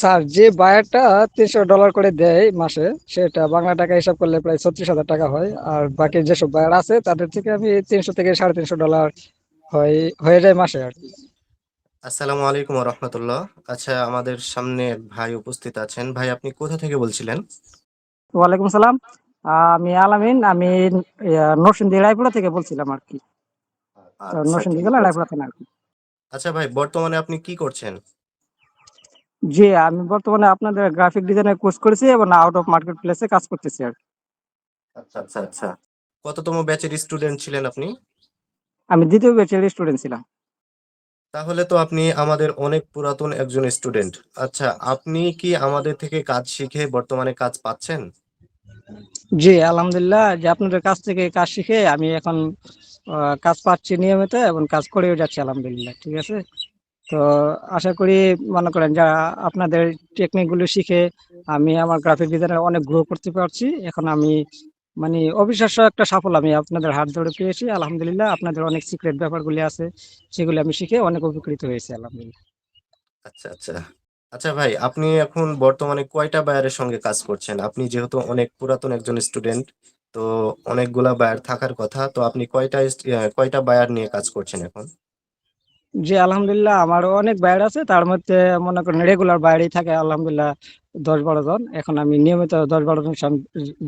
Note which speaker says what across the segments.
Speaker 1: Sir, যে বায়ারটা $300 করে দেয় মাসে, সেটা বাংলা টাকা হিসাব করলে প্রায় 36,000 টাকা হয়। আর বাকি যেসব বায়ার আছে তাদের থেকে আমি 300 থেকে $350 হয় হয়ে যায় মাসে আর কি।
Speaker 2: আসসালামু আলাইকুম রহমতুল্লাহ। আচ্ছা, আমাদের সামনে এক ভাই উপস্থিত আছেন। ভাই, আপনি কোথা থেকে বলছিলেন?
Speaker 1: ওয়ালাইকুম সালাম। আমি আলামিন। আমি নরসিংদী রায়পুরা থেকে বলছিলাম আর কি। তো
Speaker 2: আচ্ছা,
Speaker 1: নরসিংদী
Speaker 2: ঠিক
Speaker 1: জেলা
Speaker 2: আছে।
Speaker 1: রায়পুরা থানা আর কি।
Speaker 2: আচ্ছা ভাই, বর্তমানে আপনি কি করছেন?
Speaker 1: জি, আমি বর্তমানে আপনাদের গ্রাফিক ডিজাইনের কোর্স করেছি এবং আউট অফ মার্কেট প্লেসে কাজ করতেছি আর কি।
Speaker 2: আচ্ছা আচ্ছা আচ্ছা। কততম ব্যাচের স্টুডেন্ট ছিলেন আপনি?
Speaker 1: আমি দ্বিতীয় ব্যাচের স্টুডেন্ট ছিলাম।
Speaker 2: তাহলে তো আপনি আমাদের অনেক পুরাতন একজন স্টুডেন্ট। আচ্ছা, আপনি কি আমাদের থেকে কাজ শিখে বর্তমানে কাজ পাচ্ছেন?
Speaker 1: জি, আলহামদুলিল্লাহ, যে আপনাদের কাছ থেকে কাজ শিখে আমি এখন কাজ পাচ্ছি নিয়মিত এবং কাজ করেও যাচ্ছি আলহামদুলিল্লাহ। ঠিক আছে। তো আশা করি, মনে করেন যা আপনাদের টেকনিক গুলো শিখে আমি আমার গ্রাফিক ডিজাইনার অনেক গ্রো করতে পারছি। এখন আমি মানে অবিশ্বাস্য একটা সাফল্য আমি আপনাদের হাত ধরে পেয়েছি আলহামদুলিল্লাহ। আপনাদের অনেক সিক্রেট ব্যাপারগুলি আছে, সেগুলি আমি শিখে অনেক উপকৃত হয়েছি আলহামদুলিল্লাহ।
Speaker 2: আচ্ছা আচ্ছা। আচ্ছা ভাই, আপনি এখন বর্তমানে কয়টা বায়ারের সঙ্গে কাজ করছেন? আপনি যেহেতু অনেক পুরাতন একজন স্টুডেন্ট, তো অনেকগুলা বায়ার থাকার কথা, তো আপনি কয়টা বায়ার নিয়ে কাজ করছেন এখন?
Speaker 1: জি, আলহামদুলিল্লাহ, আমারও অনেক বাইরে আছে। তার মধ্যে মনে করেন রেগুলার বাইরেই থাকে আলহামদুলিল্লাহ 10-12 জন। এখন আমি নিয়মিত 10-12 জন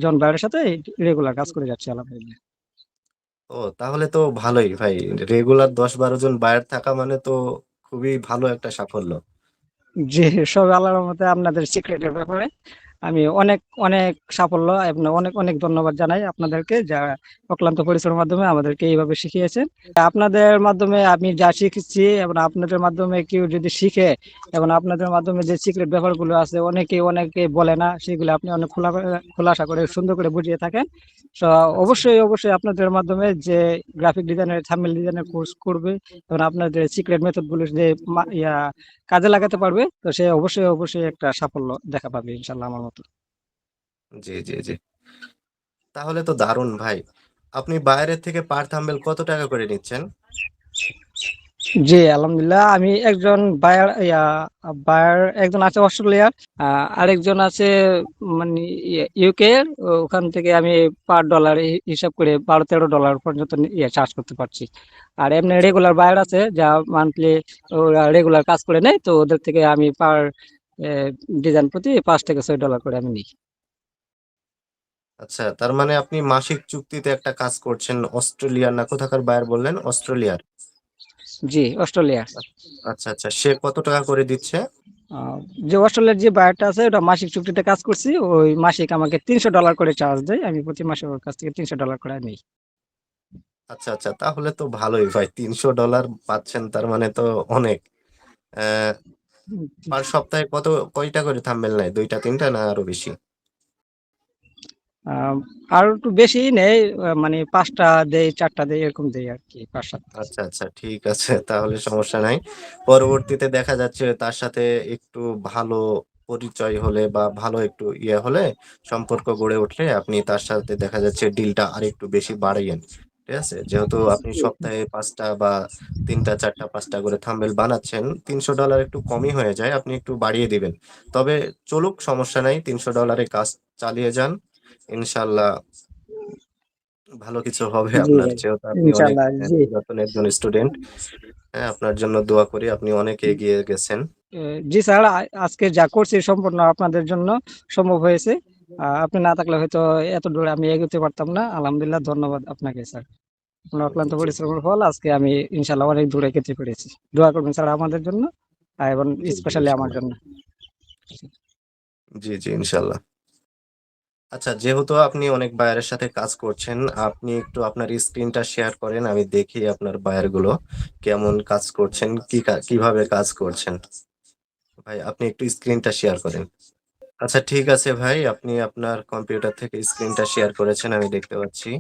Speaker 1: জন বাইরের সাথে রেগুলার কাজ করে যাচ্ছি আলহামদুলিল্লাহ।
Speaker 2: ও, তাহলে তো ভালোই ভাই। রেগুলার 10-12 জন বায়ার থাকা মানে তো খুবই ভালো একটা সাফল্য।
Speaker 1: জি, সব আল্লাহর রহমতে আপনাদের সিক্রেটের ব্যাপারে আমি অনেক অনেক সাফল্য এবং অনেক অনেক ধন্যবাদ জানাই আপনাদেরকে, যা অক্লান্ত পরিশ্রমের মাধ্যমে আমাদেরকে এইভাবে শিখিয়েছেন। আপনাদের মাধ্যমে আমি যা শিখেছি এবং আপনাদের মাধ্যমে কেউ যদি শিখে এবং আপনাদের মাধ্যমে যে সিক্রেট ব্যাপারগুলো আছে অনেকে অনেকে বলে না, সেগুলো আপনি অনেক খোলাসা করে সুন্দর করে বুঝিয়ে থাকেন। তো
Speaker 2: আচ্ছা
Speaker 1: অবশ্যই অবশ্যই আপনাদের মাধ্যমে যে গ্রাফিক ডিজাইনের থাম্বনেল ডিজাইনের কোর্স করবে এবং আপনাদের সিক্রেট মেথড গুলো যে কাজে লাগাতে পারবে, তো সে অবশ্যই অবশ্যই একটা সাফল্য দেখা পাবে ইনশাল্লাহ আমার মতো।
Speaker 2: জি জি জি। তাহলে তো দারুণ ভাই। আপনি বাইরের থেকে পার থাম্বেল কত টাকা করে নিচ্ছেন?
Speaker 1: জি, আলহামদুলিল্লাহ, আমি একজন বায়ার একজন আছে অস্ট্রেলিয়ার, আরেকজন আছে মানে ইউকে এর। ওখান থেকে আমি পার ডলার হিসাব করে $12-13 পর্যন্ত চার্জ করতে পারছি। আর এমনি
Speaker 2: আচ্ছা
Speaker 1: রেগুলার বায়ার আছে যা মান্থলি ওরা রেগুলার কাজ করে নেয়, তো ওদের থেকে আমি পার ডিজাইন প্রতি $5 থেকে $6 করে আমি নিই।
Speaker 2: আচ্ছা, তার মানে আপনি মাসিক চুক্তিতে একটা কাজ করছেন। অস্ট্রেলিয়ার না কোথাকার বায়ার বললেন? অস্ট্রেলিয়ার।
Speaker 1: জি, অস্ট্রেলিয়া।
Speaker 2: আচ্ছা আচ্ছা, সে কত টাকা করে দিচ্ছে?
Speaker 1: আহ, যে অস্ট্রেলিয়ার যে বায়ারটা আছে ওটা মাসিক চুক্তিতে কাজ করছি, ওই মাসিক আমাকে $300 করে চার্জ দেয়। আমি প্রতি মাসে ওর কাছ থেকে $300 করে নিই।
Speaker 2: আচ্ছা আচ্ছা, তাহলে তো ভালোই ভাই। $300 পাচ্ছেন, তার মানে তো অনেক। আহ পার সপ্তাহে কয়টা করে থাম্বনেল নেয়? দুইটা তিনটা না আরো বেশি?
Speaker 1: আহ, আর একটু বেশি নেই, মানে 5টা দেয়, 4টা দেয়, এরকম দেয় আর কি, 5-7টা।
Speaker 2: আচ্ছা আচ্ছা, ঠিক আছে। তাহলে সমস্যা নাই। পরবর্তীতে দেখা যাচ্ছে তার সাথে একটু ভালো পরিচয় হলে বা ভালো একটু ইয়ে হলে, সম্পর্ক গড়ে উঠলে আপনি তার সাথে দেখা যাচ্ছে ডিলটা আরেকটু বেশি বাড়াইয়েন। ঠিক আছে, যেহেতু আপনি সপ্তাহে 5টা বা 3টা 4টা 5টা করে থাম্বনেল বানাচ্ছেন, $300 একটু কমই হয়ে যায়, আপনি একটু বাড়িয়ে দিবেন। তবে চলুক, সমস্যা নাই। $300 কাজ চালিয়ে যান, ইনশাল্লাহ ভালো কিছু হবে
Speaker 1: জি
Speaker 2: আপনার।
Speaker 1: ভাই,
Speaker 2: যেহেতু আপনি অনেক
Speaker 1: ইনশাল্লাহ। জি।
Speaker 2: পুরাতন একজন স্টুডেন্ট। হ্যাঁ, আপনার জন্য দোয়া করি, আপনি অনেক এগিয়ে গেছেন।
Speaker 1: জি স্যার, আজকে যা করছি সম্পূর্ণ আপনাদের জন্য সম্ভব হয়েছে। আপনি না থাকলে হয়তো এত দূর আমি এগোতে পারতাম না। আলহামদুলিল্লাহ, ধন্যবাদ আপনাকে স্যার। আপনার
Speaker 2: জি
Speaker 1: অক্লান্ত
Speaker 2: জি
Speaker 1: পরিশ্রমের ফল আজকে আমি ইনশাল্লাহ অনেক দূরে এগোতে পেরেছি। দোয়া করবেন স্যার আমাদের জন্য, এবং
Speaker 2: জি জি,
Speaker 1: স্পেশালি আমার
Speaker 2: ইনশাল্লাহ।
Speaker 1: জন্য।
Speaker 2: জি জি, ইনশাল্লাহ। আচ্ছা, যেহেতু আপনি অনেক বায়ারের সাথে কাজ করছেন, আপনি একটু আপনার স্ক্রিনটা শেয়ার করেন, আমি দেখি আপনার বায়ার গুলো কেমন কাজ করছেন, কিভাবে কাজ করছেন। ভাই, আপনি একটু স্ক্রিনটা শেয়ার করেন। আচ্ছা ঠিক আছে ভাই, আপনি আপনার কম্পিউটার থেকে স্ক্রিনটা শেয়ার করেছেন, আমি দেখতে পাচ্ছি।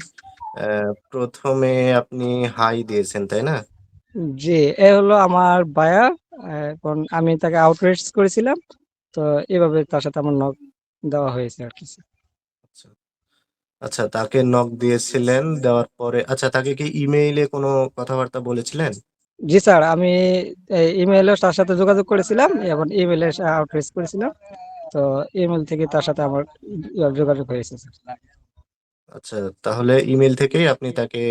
Speaker 2: প্রথমে আপনি হাই দিয়েছেন, তাই না?
Speaker 1: জি, এ হলো আমার বায়ার। এখন আমি তাকে আউটরিচ করেছিলাম, তো এভাবে তার সাথে আমার নক দেওয়া হয়েছে আর কি।
Speaker 2: আচ্ছা আচ্ছা, তাকে নক দিয়েছিলেন, দেওয়ার পরে আচ্ছা তাকে কি ইমেইলে কোনো কথাবার্তা বলেছিলেন?
Speaker 1: জি স্যার, আমি ইমেইলে তার সাথে যোগাযোগ করেছিলাম এবং ইমেইলে আউটরিচ করেছিলাম। তো ইমেল থেকে তার সাথে আমার যোগাযোগ হয়েছে স্যার।
Speaker 2: আচ্ছা, তাহলে ইমেল থেকেই আপনি তাকে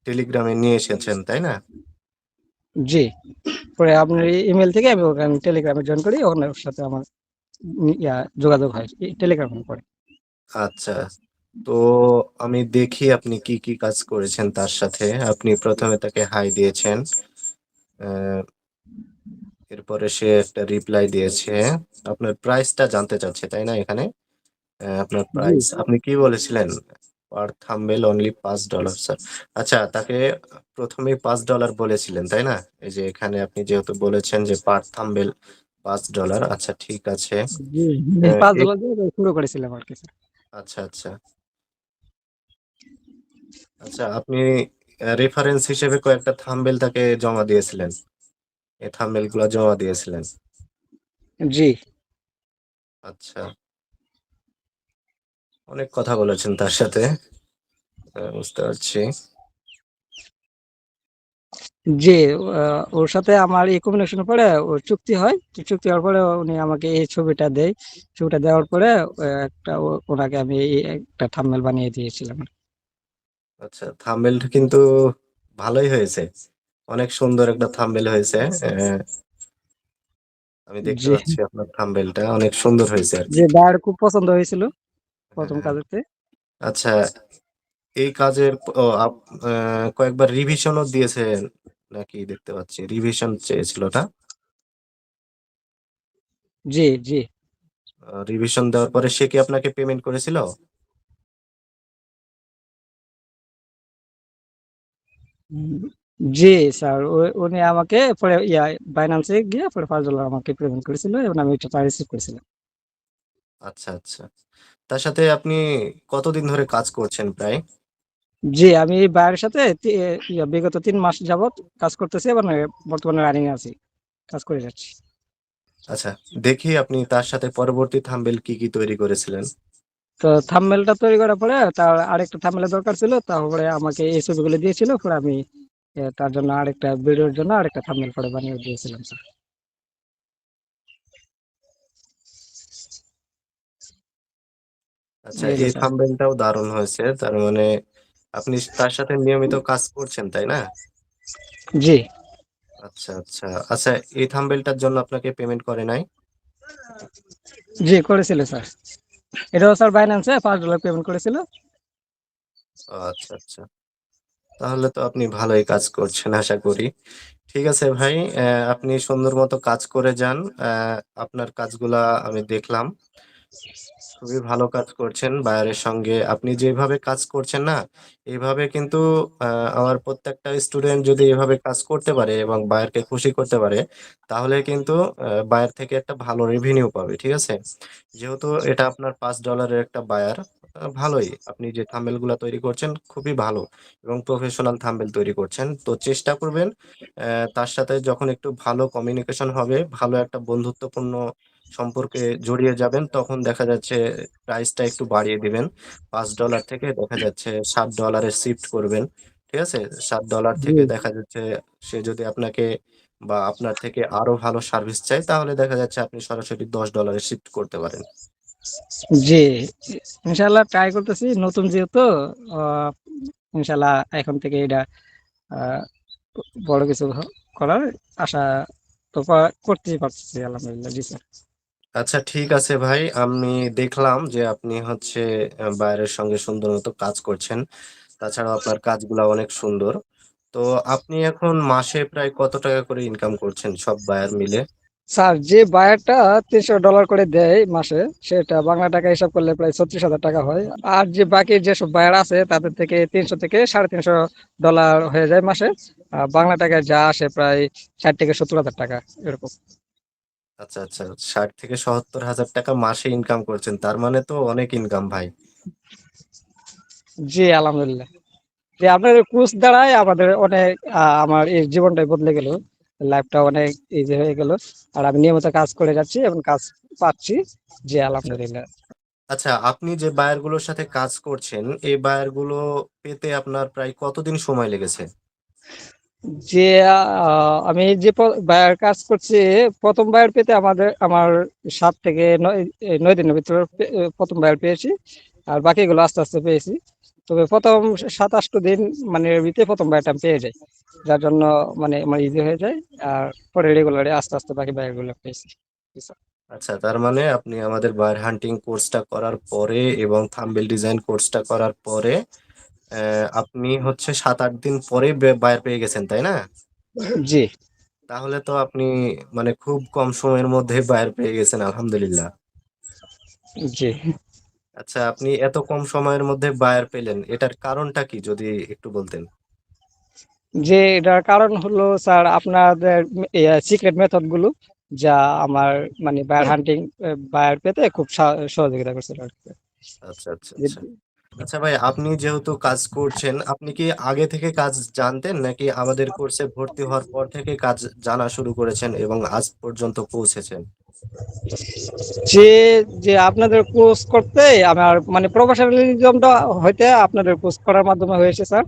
Speaker 2: টেলিগ্রামে নিয়ে এসেছেন, তাই না?
Speaker 1: জি, পরে আপনার ইমেল থেকে আমি ওখানে টেলিগ্রামে জয়েন করি, ওখানে ওর সাথে আমার যোগাযোগ হয় টেলিগ্রামে পরে।
Speaker 2: আচ্ছা, তো আমি দেখি আপনি কি কি কাজ করেছেন তার সাথে। আপনি প্রথমে তাকে হাই দিয়েছেন, আহ, এরপরে সে একটা রিপ্লাই দিয়েছে। আপনার প্রাইসটা জানতে চাচ্ছে, তাই না? এখানে আপনার
Speaker 1: জি
Speaker 2: প্রাইস আপনি কি বলেছিলেন? পার থাম্বনেল অনলি $5 স্যার। আচ্ছা, তাকে প্রথমেই $5 বলেছিলেন, তাই না? এই যে এখানে আপনি যেহেতু বলেছেন যে পার থাম্বনেল $5, আচ্ছা ঠিক আছে।
Speaker 1: জি,
Speaker 2: আহ, এ-
Speaker 1: $5 দিয়ে শুরু করেছিলাম আর কি স্যার।
Speaker 2: আচ্ছা আচ্ছা আচ্ছা, আপনি রেফারেন্স হিসেবে কয়েকটা থাম্বনেল তাকে জমা দিয়েছিলেন, এই থাম্বনেল গুলা জমা দিয়েছিলেন।
Speaker 1: জি
Speaker 2: আচ্ছা, অনেক কথা বলেছেন তার সাথে, বুঝতে পারছি।
Speaker 1: জি, ওর সাথে আমার এই কম্বিনেশন পরে ওর চুক্তি হয়। তো চুক্তি হওয়ার পরে উনি আমাকে এই ছবিটা দেয়। ছবিটা দেওয়ার পরে একটা ওনাকে আমি এই একটা থাম্বনেল বানিয়ে দিয়েছিলাম।
Speaker 2: আচ্ছা, থাম্বনেলটা কিন্তু ভালোই হয়েছে, অনেক সুন্দর একটা থাম্বনেল হয়েছে। আহ, আমি দেখতে
Speaker 1: জি,
Speaker 2: পাচ্ছি আপনার থাম্বনেলটা অনেক সুন্দর হয়েছে আর কি।
Speaker 1: যে ভাইয়ের খুব পছন্দ হয়েছিল প্রথম
Speaker 2: হ্যাঁ,
Speaker 1: কাজেতে।
Speaker 2: আচ্ছা, এই কাজের কয়েকবার রিভিশনও দিয়েছেন নাকি? দেখতে পাচ্ছি রিভিশন চেয়েছিল না?
Speaker 1: জি জি।
Speaker 2: রিভিশন দেওয়ার পরে সে কি আপনাকে পেমেন্ট করেছিল?
Speaker 1: উম, জি স্যার, উনি আমাকে পরে বাইন্যান্সে গিয়ে পরে $5 আমাকে পেমেন্ট করেছিল এবং আমি এটা রিসিভ করেছিলাম।
Speaker 2: আচ্ছা আচ্ছা, তার সাথে আপনি কতদিন ধরে কাজ করছেন প্রায়?
Speaker 1: জি, আমি এই ভাইয়ের সাথে বিগত 3 মাস যাবত কাজ করতেছি এবং বর্তমানে রানিং আছি, কাজ করে যাচ্ছি।
Speaker 2: আচ্ছা, দেখি আপনি তার সাথে পরবর্তী থাম্বনেল কি কি তৈরি করেছিলেন।
Speaker 1: তো থাম্বনেলটা তৈরি করার পরে তার আরেকটা থাম্বনেলের দরকার ছিল, তারপরে আমাকে এই ছবিগুলো দিয়েছিল, পরে আমি তার জন্য আরেকটা ভিডিওর জন্য আরেকটা থাম্বনেল পরে বানিয়ে দিয়েছিলাম স্যার।
Speaker 2: আচ্ছা,
Speaker 1: এই হলো
Speaker 2: এই
Speaker 1: স্যার।
Speaker 2: থাম্বনেলটাও দারুণ হয়েছে, তার মানে আপনি তার সাথে নিয়মিত কাজ করছেন, তাই না?
Speaker 1: জি
Speaker 2: আচ্ছা আচ্ছা আচ্ছা, এই থাম্বনেলটার জন্য আপনাকে পেমেন্ট করে নাই?
Speaker 1: জি করেছিল স্যার, এটাও স্যার বাইন্যান্সে $5 পেমেন্ট করেছিল।
Speaker 2: আচ্ছা আচ্ছা, তাহলে তো আপনি ভালোই কাজ করছেন আশা করি। ঠিক আছে ভাই, আপনি সুন্দর মতো কাজ করে যান। আপনার কাজগুলা আমি দেখলাম, খুবই ভালো কাজ করছেন বায়ারের সঙ্গে। আপনি যেভাবে কাজ করছেন না, এইভাবে কিন্তু আমার প্রত্যেকটা স্টুডেন্ট যদি এভাবে কাজ করতে পারে এবং বায়ারকে খুশি করতে পারে, তাহলে কিন্তু বায়ার থেকে একটা ভালো রেভিনিউ পাবে, ঠিক আছে? যেহেতু এটা আপনার $5 একটা বায়ার, ভালোই আপনি যে থাম্বেল গুলা তৈরি করছেন খুবই ভালো এবং প্রফেশনাল থাম্বেল তৈরি করছেন। তো চেষ্টা করবেন তার সাথে যখন একটু ভালো কমিউনিকেশন হবে, ভালো একটা বন্ধুত্বপূর্ণ সম্পর্কে জড়িয়ে যাবেন, তখন দেখা যাচ্ছে প্রাইসটা একটু বাড়িয়ে দিবেন। $5 থেকে দেখা যাচ্ছে $7 শিফট করবেন, ঠিক আছে? $7
Speaker 1: জি
Speaker 2: থেকে দেখা যাচ্ছে সে যদি আপনাকে বা আপনার থেকে আরো ভালো সার্ভিস চায়, তাহলে দেখা যাচ্ছে আপনি সরাসরি $10 শিফট করতে পারেন।
Speaker 1: জি, ইনশাল্লাহ ট্রাই করতেছি, নতুন যেহেতু আহ, ইনশাল্লাহ এখন থেকে এটা আহ, বড় কিছু করার আশা তো করতেই পারতেছি আলহামদুলিল্লাহ। জি স্যার।
Speaker 2: আচ্ছা ঠিক আছে ভাই, আমি দেখলাম যে আপনি হচ্ছে বাইরের সঙ্গে সুন্দর মতো কাজ করছেন। তাছাড়াও আপনার কাজগুলা অনেক সুন্দর। তো আপনি এখন মাসে প্রায় কত টাকা করে ইনকাম করছেন সব বায়ার মিলে?
Speaker 1: স্যার, যে বায়ারটা $300 করে দেয় মাসে, সেটা বাংলা টাকা হিসাব করলে প্রায় 36,000 টাকা হয়। আর যে বাকি যেসব বায়ার আছে তাদের থেকে 300 থেকে $350 হয়ে যায় মাসে। বাংলা টাকায় যা আসে প্রায় 60 থেকে 70,000 টাকা এরকম।
Speaker 2: আচ্ছা আচ্ছা, 60 থেকে 70 হাজার টাকা মাসে ইনকাম করছেন, তার মানে তো অনেক ইনকাম ভাই।
Speaker 1: জি আলহামদুলিল্লাহ। যে আপনার কোর্স দ্বারাই আমাদের অনেক আমার এই জীবনটাই বদলে গেল, লাইফটা অনেক ইজি হয়ে গেল। আর আমি নিয়মিত কাজ করে যাচ্ছি এবং কাজ পাচ্ছি। জি
Speaker 2: আচ্ছা আচ্ছা
Speaker 1: আলহামদুলিল্লাহ।
Speaker 2: আচ্ছা, আপনি যে বায়ার গুলোর সাথে কাজ করছেন, এই বায়ার গুলো পেতে আপনার প্রায় কতদিন সময় লেগেছে?
Speaker 1: যে আমি যে বায়ার কাজ করছি, প্রথম বায়ার পেতে আমার 7 থেকে 9 দিনের ভিতরে প্রথম বায়ার পেয়েছি, আর বাকিগুলো আস্তে আস্তে পেয়েছি। তবে প্রথম 7-8 দিন মানে এর ভিতরে প্রথম বায়ারটা আমি পেয়ে যাই, যার জন্য মানে আমার ইজি হয়ে যায়। আর পরে রেগুলারে আস্তে আস্তে বাকি বায়ারগুলো পেয়েছি।
Speaker 2: আচ্ছা, তার মানে আপনি আমাদের বায়ার হান্টিং কোর্সটা করার পরে এবং থাম্বনেল ডিজাইন কোর্সটা করার পরে আপনি হচ্ছে 7-8 দিন পরে বায়ার পেয়ে গেছেন, তাই না?
Speaker 1: জি।
Speaker 2: তাহলে তো আপনি মানে খুব কম সময়ের মধ্যে বায়ার পেয়ে গেছেন, আলহামদুলিল্লাহ।
Speaker 1: জি।
Speaker 2: আচ্ছা, আপনি এত কম সময়ের মধ্যে বায়ার পেলেন, এটার কারণটা কি যদি একটু বলতেন?
Speaker 1: যে এটার কারণ হলো স্যার আপনাদের সিক্রেট মেথড গুলো, যা আমার মানে বায়ার হান্টিং বায়ার পেতে খুব সহযোগিতা করছে আর কি।
Speaker 2: আচ্ছা, আচ্ছা, আচ্ছা। আচ্ছা ভাই, আপনি যেহেতু কাজ করছেন, আপনি কি আগে থেকে কাজ জানতেন নাকি আমাদের কোর্সে ভর্তি হওয়ার পর থেকে কাজ জানা শুরু করেছেন এবং আজ পর্যন্ত পৌঁছেছেন?
Speaker 1: যে যে আপনাদের কোর্স করতে আমার মানে প্রফেশনালিজমটা হইতে আপনাদের কোর্স করার মাধ্যমে হয়েছে স্যার।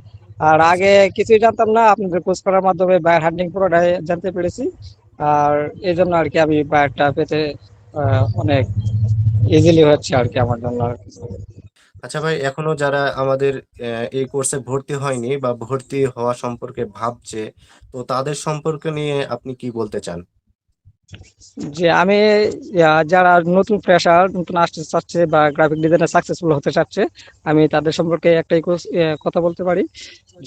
Speaker 1: আর
Speaker 2: আচ্ছা,
Speaker 1: আগে কিছুই জানতাম না, আপনাদের কোর্স করার মাধ্যমে বায়ার হান্টিং পুরোটাই জানতে পেরেছি। আর এই জন্য আর কি আমি বায়ারটা পেতে অনেক ইজিলি হচ্ছে আর কি আমার জন্য আর কি।
Speaker 2: আচ্ছা ভাই, এখনো যারা আমাদের এই কোর্সে ভর্তি হয়নি বা ভর্তি হওয়া সম্পর্কে ভাবছে, তো তাদের সম্পর্কে নিয়ে আপনি কি বলতে চান?
Speaker 1: যে আমি যারা নতুন ফ্রেশার নতুন আসতে চাচ্ছে বা গ্রাফিক ডিজাইনার সাকসেসফুল হতে চাচ্ছে, আমি তাদের সম্পর্কে একটাই কথা বলতে পারি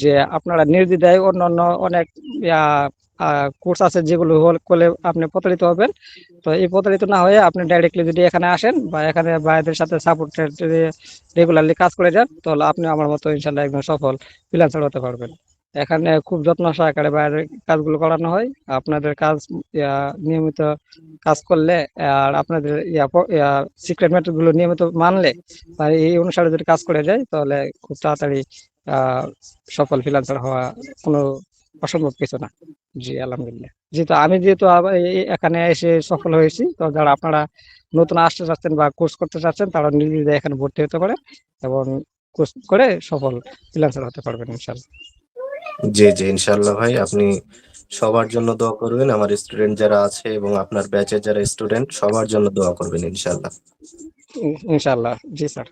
Speaker 1: যে আপনারা নির্দ্বিধায় অন্যান্য অনেক কোর্স আছে যেগুলো করলে আপনি প্রতারিত হবেন। তো এই প্রতারিত না হয়ে আপনি ডাইরেক্টলি যদি এখানে আসেন বা এখানে ভাইদের সাথে সাপোর্ট রেগুলারলি কাজ করে যান, তাহলে আপনি আমার মতো ইনশাল্লাহ একদম সফল ফ্রিল্যান্সার হতে পারবেন। এখানে খুব যত্ন সহকারে বাইরের কাজগুলো করানো হয়। আপনাদের কাজ নিয়মিত কাজ করলে আর আপনাদের সিক্রেট মেথড গুলো নিয়মিত মানলে বা এই অনুসারে যদি কাজ করে যায়, তাহলে খুব তাড়াতাড়ি আহ সফল ফ্রিল্যান্সার হওয়া কোনো অসম্ভব কিছু না। জি আলহামদুলিল্লাহ। যেহেতু এখানে এসে সফল হয়েছি, তো যারা আপনারা নতুন আসতে চাচ্ছেন বা কোর্স করতে চাচ্ছেন, তারা নির্দ্বিধায় এখানে ভর্তি হতে পারে এবং কোর্স করে সফল ফ্রিল্যান্সার হতে পারবেন ইনশাল্লাহ।
Speaker 2: জি, জি, ইনশাল্লাহ ভাই, আপনি সবার জন্য দোয়া করবেন, আমার স্টুডেন্ট যারা আছে এবং আপনার ব্যাচের যারা স্টুডেন্ট সবার জন্য দোয়া করবেন ইনশাল্লাহ।
Speaker 1: ইনশাল্লাহ। জি স্যার।